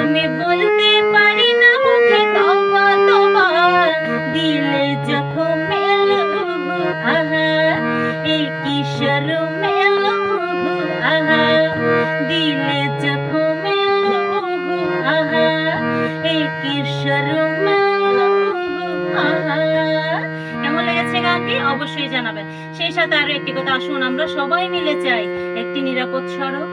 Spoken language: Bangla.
আমি বলতে পারি না মুখে তবা তবা, দিলে জখম এলো আহা, এই কি শরম এলো আহা, দিলে জখম এলো আহা, এই কি শরম এলো আহা। কেমন লেগেছে গানটি অবশ্যই জানাবেন। সেই সাথে আরো একটি কথা, আসুন আমরা সবাই মিলে চাই একটি নিরাপদ সড়ক,